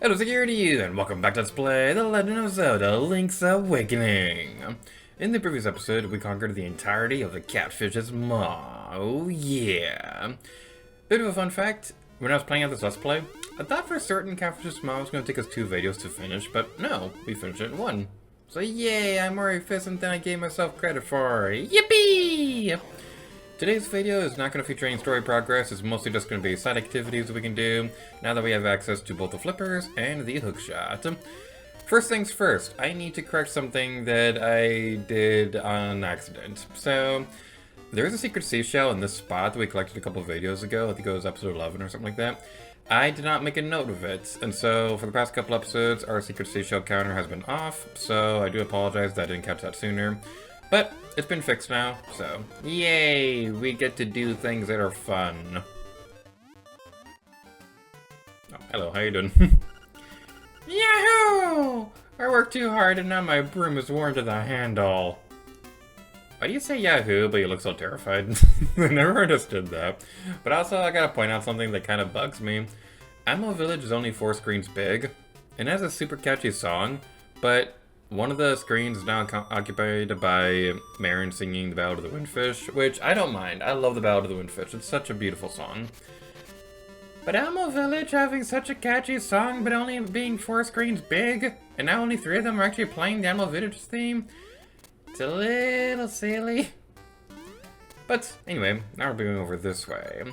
Hello security, and welcome back to Let's Play The Legend of Zelda Link's Awakening. In the previous episode, we conquered the entirety of the catfish's maw. Oh yeah. Bit of a fun fact, when I was playing out this Let's Play, I thought for certain catfish's maw was going to take us 2 videos to finish, but no, we finished it in 1. So yay, I'm more efficient than I gave myself credit for. Yippee! Today's video is not going to feature any story progress, it's mostly just going to be side activities that we can do, now that we have access to both the Flippers and the Hookshot. First things first, I need to correct something that I did on accident. So, there is a secret seashell in this spot that we collected a couple of videos ago, I think it was episode 11 or something like that. I did not make a note of it, and so for the past couple episodes, our secret seashell counter has been off, so I do apologize that I didn't catch that sooner. But it's been fixed now, so yay! We get to do things that are fun. Oh, hello, how you doing? Yahoo! I worked too hard and now my broom is worn to the handle. Why do you say Yahoo, but you look so terrified? I never understood that. But also, I gotta point out something that kind of bugs me. Ammo Village is only 4 screens big, and it has a super catchy song, but one of the screens is now occupied by Marin singing the Ballad of the Windfish, which I don't mind. I love the Ballad of the Windfish. It's such a beautiful song. But Elmo Village having such a catchy song, but only being 4 screens big, and now only 3 of them are actually playing the Elmo Village theme, it's a little silly. But anyway, now we're going over this way.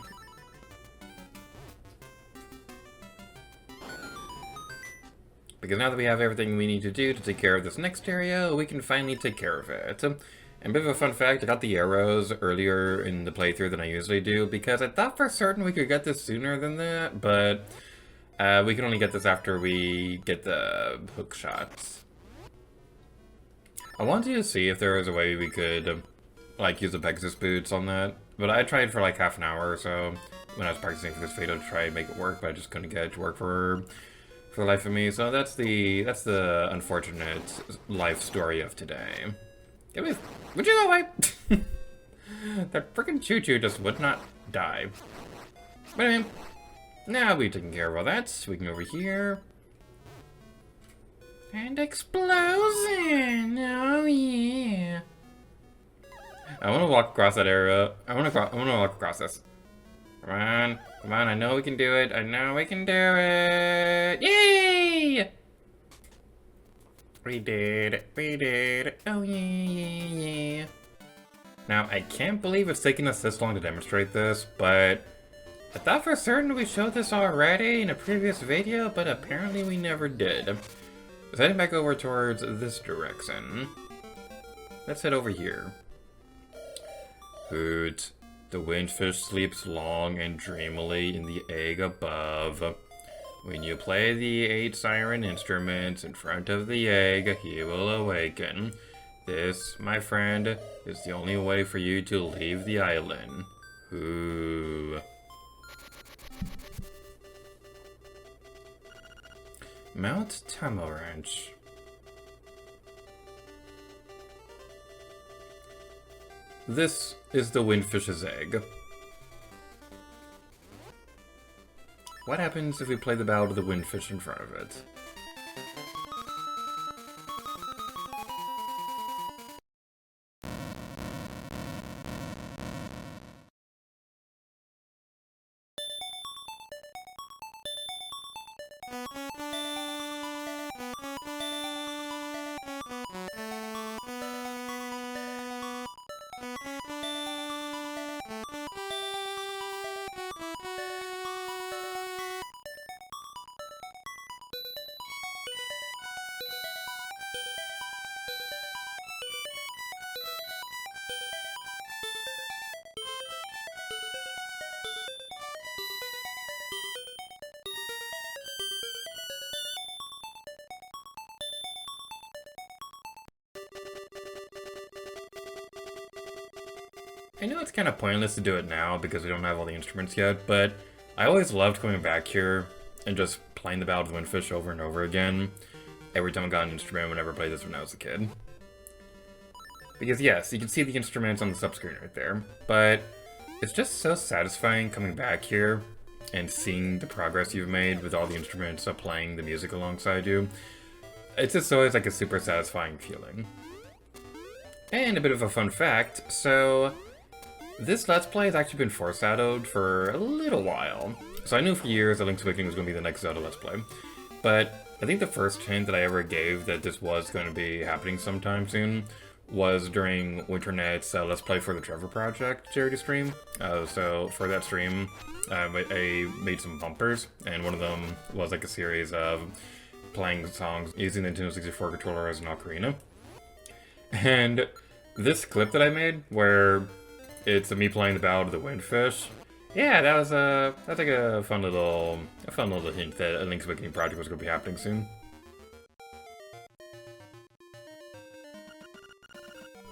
Because now that we have everything we need to do to take care of this next area, we can finally take care of it. And a bit of a fun fact, I got the arrows earlier in the playthrough than I usually do, because I thought for certain we could get this sooner than that, but we can only get this after we get the hook shots. I wanted to see if there was a way we could, like, use the Pegasus boots on that, but I tried for like half an hour or so when I was practicing for this video to try and make it work, but I just couldn't get it to work for the life of me, so that's the unfortunate life story of today. Would you go away? That freaking choo-choo just would not die. But anyway, now we've taken care of all that, we can go over here. And explosion! Oh yeah! I want to walk across that area. I want to walk across this. Come on, I know we can do it. I know we can do it. Yay! We did it. Oh yeah. Now, I can't believe it's taken us this long to demonstrate this, but I thought for certain we showed this already in a previous video, but apparently we never did. Let's head back over towards this direction. Let's head over here. Hoot. The windfish sleeps long and dreamily in the egg above. When you play the 8 siren instruments in front of the egg, he will awaken. This, my friend, is the only way for you to leave the island. Ooh. Mount Tamo Ranch. This is the windfish's egg. What happens if we play the Ballad of the Windfish in front of it? I know it's kind of pointless to do it now because we don't have all the instruments yet, but I always loved coming back here and just playing the Ballad of the Windfish over and over again. Every time I got an instrument, whenever I played this when I was a kid. Because yes, you can see the instruments on the subscreen right there, but it's just so satisfying coming back here and seeing the progress you've made with all the instruments playing the music alongside you. It's just always like a super satisfying feeling. And a bit of a fun fact, so this Let's Play has actually been foreshadowed for a little while. So I knew for years that Link's Awakening was going to be the next Zelda Let's Play, but I think the first hint that I ever gave that this was going to be happening sometime soon was during Winternet's Let's Play for the Trevor Project charity stream. So for that stream, I made some bumpers, and one of them was like a series of playing songs using the Nintendo 64 controller as an ocarina. And this clip that I made, where it's me playing the Ballad of the Windfish, yeah, that's like a fun little hint that a Link's Awakening project was going to be happening soon.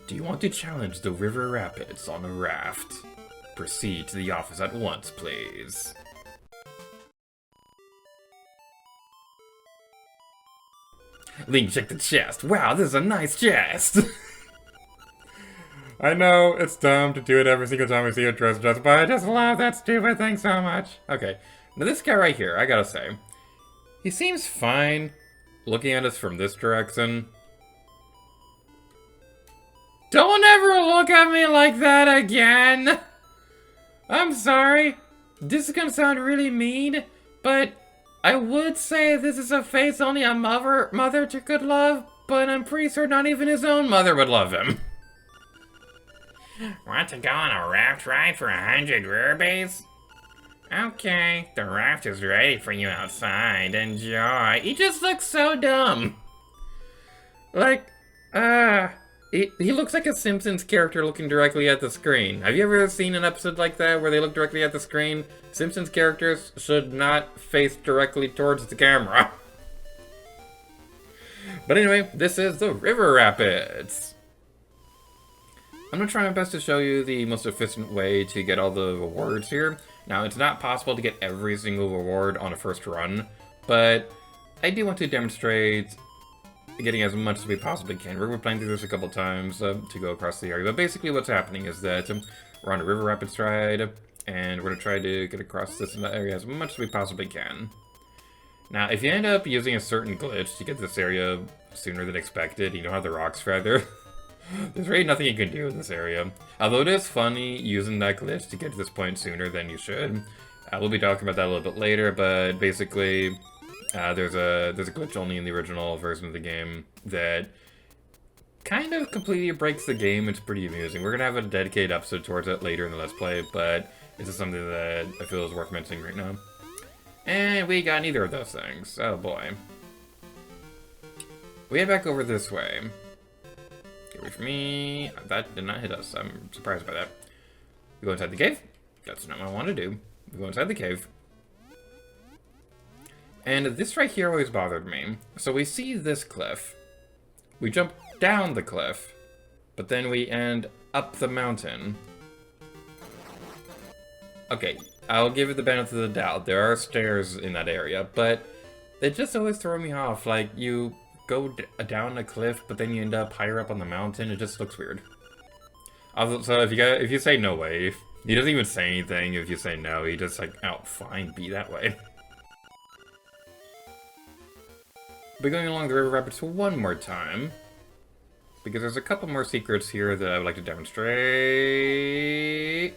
Do you want to challenge the river rapids on a raft? Proceed to the office at once, please. Link, check the chest. Wow, this is a nice chest! I know, it's dumb to do it every single time we see a treasure chest, but I just love that stupid thing so much. Okay, now this guy right here, I gotta say, he seems fine looking at us from this direction. Don't ever look at me like that again! I'm sorry, this is gonna sound really mean, but I would say this is a face only a mother could love, but I'm pretty sure not even his own mother would love him. Want to go on a raft ride for 100 rubies? Okay, the raft is ready for you outside. Enjoy. He just looks so dumb. Like, he looks like a Simpsons character looking directly at the screen. Have you ever seen an episode like that where they look directly at the screen? Simpsons characters should not face directly towards the camera. But anyway, this is the River Rapids. I'm going to try my best to show you the most efficient way to get all the rewards here. Now, it's not possible to get every single reward on a first run, but I do want to demonstrate getting as much as we possibly can. We're playing through this a couple times to go across the area, but basically what's happening is that we're on a River Rapids ride, and we're going to try to get across this area as much as we possibly can. Now, if you end up using a certain glitch to get this area sooner than expected, you know how the rocks feather? There's really nothing you can do in this area. Although it is funny using that glitch to get to this point sooner than you should. We'll be talking about that a little bit later, but basically there's a glitch only in the original version of the game that kind of completely breaks the game. It's pretty amusing. We're going to have a dedicated episode towards it later in the Let's Play, but this is something that I feel is worth mentioning right now. And we got neither of those things. Oh boy. We head back over this way. Wait for me. That did not hit us. I'm surprised by that. We go inside the cave. That's not what I want to do. We go inside the cave. And this right here always bothered me. So we see this cliff. We jump down the cliff. But then we end up the mountain. Okay, I'll give it the benefit of the doubt. There are stairs in that area, but they just always throw me off. Like, you go down a cliff, but then you end up higher up on the mountain. It just looks weird. Also, so if you say no way, he doesn't even say anything. If you say no, he just like, oh, fine, be that way. We're going along the river rapids one more time, because there's a couple more secrets here that I would like to demonstrate.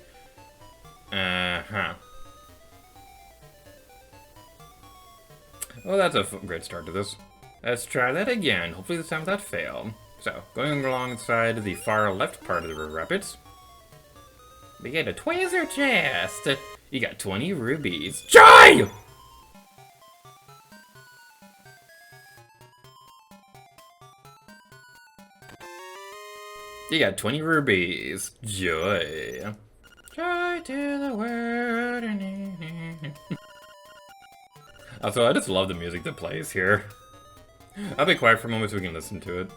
Well, that's a great start to this. Let's try that again, hopefully this time without fail. So, going alongside the far left part of the river rapids, we get a treasure chest! You got 20 rubies. Joy! You got 20 rubies. Joy. Joy to the world. Also, I just love the music that plays here. I'll be quiet for a moment so we can listen to it.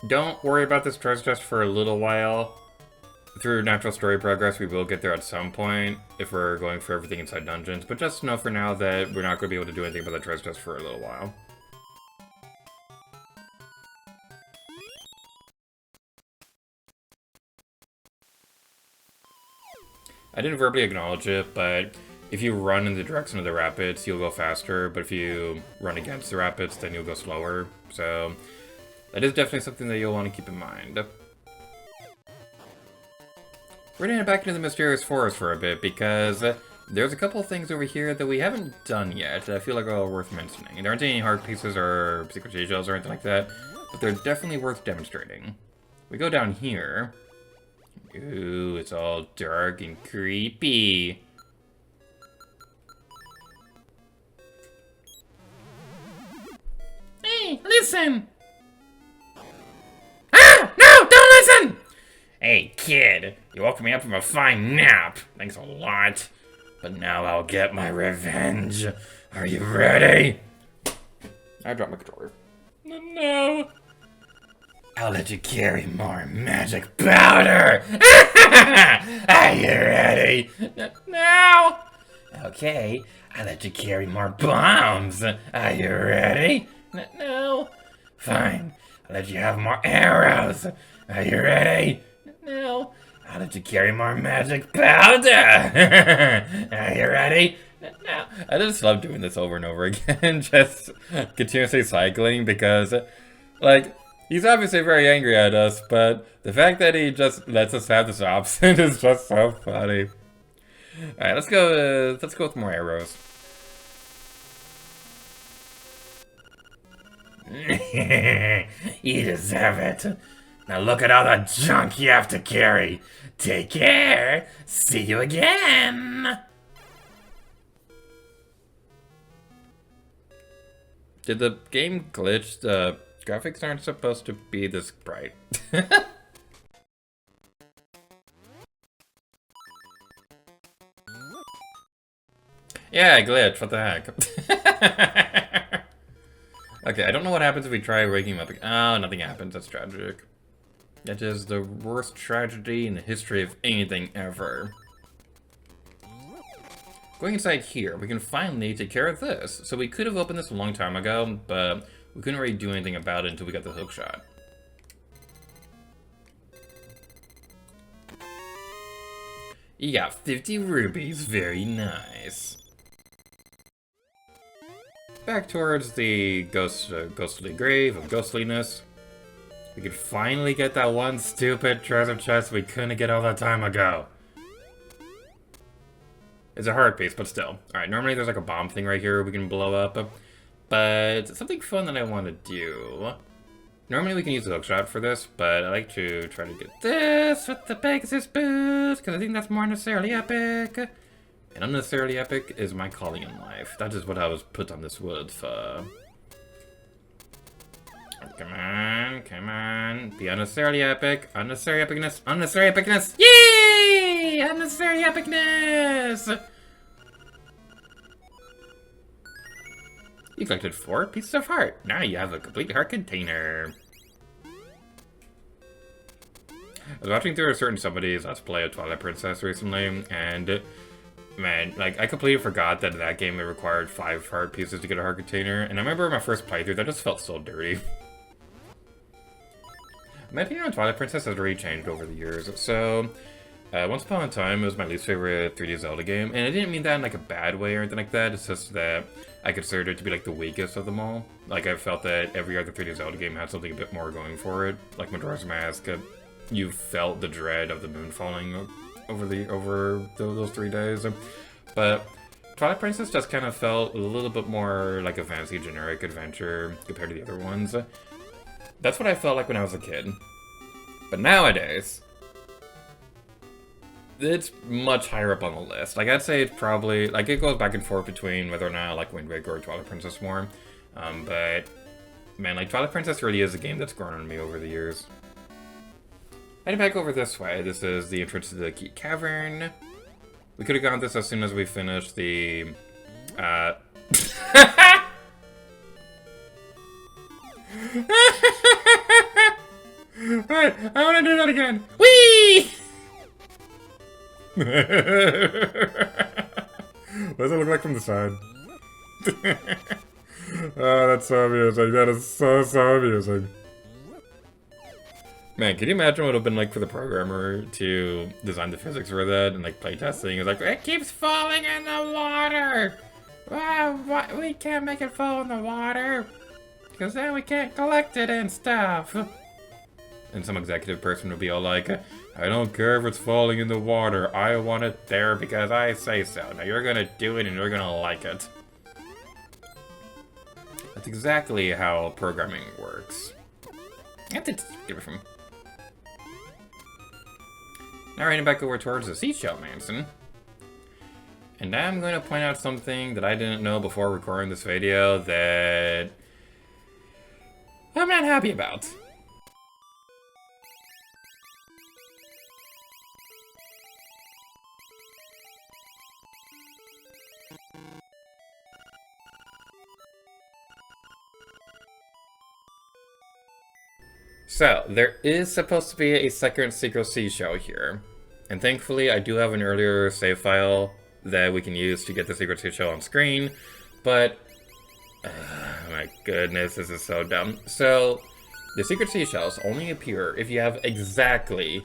Don't worry about this treasure chest for a little while. Through natural story progress, we will get there at some point if we're going for everything inside dungeons, but just know for now that we're not going to be able to do anything about the treasure chest for a little while. I didn't verbally acknowledge it, but if you run in the direction of the rapids, you'll go faster, but if you run against the rapids, then you'll go slower. So that is definitely something that you'll want to keep in mind. We're gonna head back into the mysterious forest for a bit because there's a couple of things over here that we haven't done yet that I feel like are worth mentioning. There aren't any heart pieces or secret seashells or anything like that, but they're definitely worth demonstrating. We go down here. Ooh, it's all dark and creepy. Hey, listen! Ah! No, don't listen! Hey, kid, you woke me up from a fine nap. Thanks a lot. But now I'll get my revenge. Are you ready? I dropped my controller. No. I'll let you carry more magic powder. Are you ready? No. Okay, I'll let you carry more bombs. Are you ready? No. Fine, I'll let you have more arrows. Are you ready? No. I'll let you carry more magic powder. Are you ready? No. I just love doing this over and over again. Just continuously cycling because, like, he's obviously very angry at us, but the fact that he just lets us have this option is just so funny. Alright, let's go with more arrows. You deserve it. Now look at all the junk you have to carry. Take care. See you again. Did the game glitch? The graphics aren't supposed to be this bright. Yeah, glitch. What the heck? Okay, I don't know what happens if we try waking him up again. Oh, nothing happens. That's tragic. That is the worst tragedy in the history of anything ever. Going inside here, we can finally take care of this. So we could have opened this a long time ago, but we couldn't really do anything about it until we got the hookshot. You got 50 rubies. Very nice. Back towards the ghostly grave of ghostliness. We could finally get that one stupid treasure chest we couldn't get all that time ago. It's a heart piece, but still. Alright, normally there's like a bomb thing right here we can blow up. But something fun that I want to do. Normally we can use the hookshot for this, but I like to try to get this with the Pegasus boost, because I think that's more necessarily epic. And unnecessarily epic is my calling in life. That is what I was put on this world for. Come on, come on. Be unnecessarily epic. Unnecessary epicness. Unnecessary epicness. Yay! Unnecessary epicness! You collected 4 pieces of heart. Now you have a complete heart container. I was watching through a certain somebody's Let's Play of Twilight Princess recently, and man, like, I completely forgot that in that game it required 5 heart pieces to get a heart container, and I remember my first playthrough, that just felt so dirty. My opinion on Twilight Princess has really changed over the years. So, once upon a time, it was my least favorite 3D Zelda game, and I didn't mean that in like a bad way or anything like that. It's just that I considered it to be like the weakest of them all. Like, I felt that every other 3D Zelda game had something a bit more going for it. Like Majora's Mask, you felt the dread of the moon falling over those 3 days. But Twilight Princess just kind of felt a little bit more like a fancy generic adventure compared to the other ones. That's what I felt like when I was a kid. But nowadays, it's much higher up on the list. Like, I'd say it's probably, like, it goes back and forth between whether or not I like Wind Waker or Twilight Princess more. But, man, like, Twilight Princess really is a game that's grown on me over the years. Heading back over this way, this is the entrance to the Key Cavern. We could have gone this as soon as we finished the, it! I want to do that again! Whee! What does it look like from the side? Oh, that's so amusing. That is so amusing. Man, can you imagine what it would have been like for the programmer to design the physics for that and like playtesting? It's like, it keeps falling in the water! Wow, we can't make it fall in the water because then we can't collect it and stuff. And some executive person would be all like, I don't care if it's falling in the water. I want it there because I say so. Now you're gonna do it and you're gonna like it. That's exactly how programming works. I have to give it from. Now heading back over towards the Seashell Mansion. And I'm going to point out something that I didn't know before recording this video that I'm not happy about. So, there is supposed to be a second secret seashell here. And thankfully, I do have an earlier save file that we can use to get the secret seashell on screen. But, my goodness, this is so dumb. So, the secret seashells only appear if you have exactly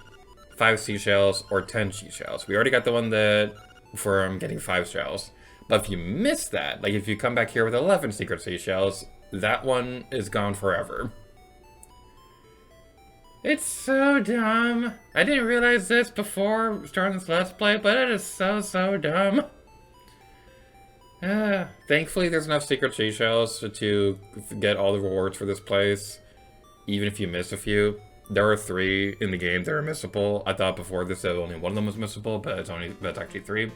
5 seashells or 10 seashells. We already got the one that for getting 5 shells. But if you miss that, like if you come back here with 11 secret seashells, that one is gone forever. It's so dumb. I didn't realize this before starting this Let's Play, but it is so dumb. Thankfully, there's enough secret seashells to get all the rewards for this place, even if you miss a few. There are 3 in the game that are missable. I thought before this that only one of them was missable, but that's actually 3.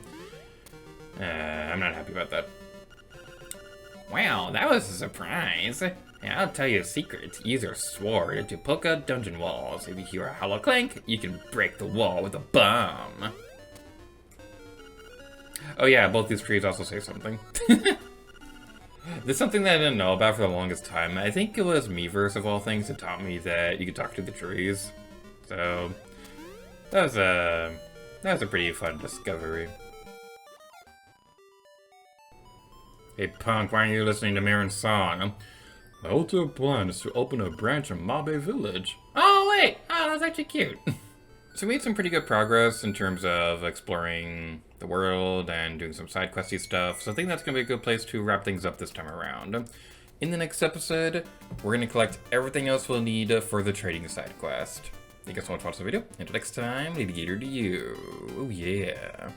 I'm not happy about that. Wow, that was a surprise. Yeah, I'll tell you a secret. Use your sword to poke out dungeon walls. If you hear a hollow clank, you can break the wall with a bomb. Oh yeah, both these trees also say something. There's something that I didn't know about for the longest time. I think it was Miiverse of all things that taught me that you could talk to the trees. So that was a pretty fun discovery. Hey punk, why aren't you listening to Marin's song? My ultimate plan is to open a branch in Mabe Village. Oh wait! Oh, that's actually cute. So we made some pretty good progress in terms of exploring the world and doing some side questy stuff, so I think that's going to be a good place to wrap things up this time around. In the next episode, we're going to collect everything else we'll need for the trading side quest. Thank you so much for watching the video. Until next time, Lady Gator to you. Oh yeah.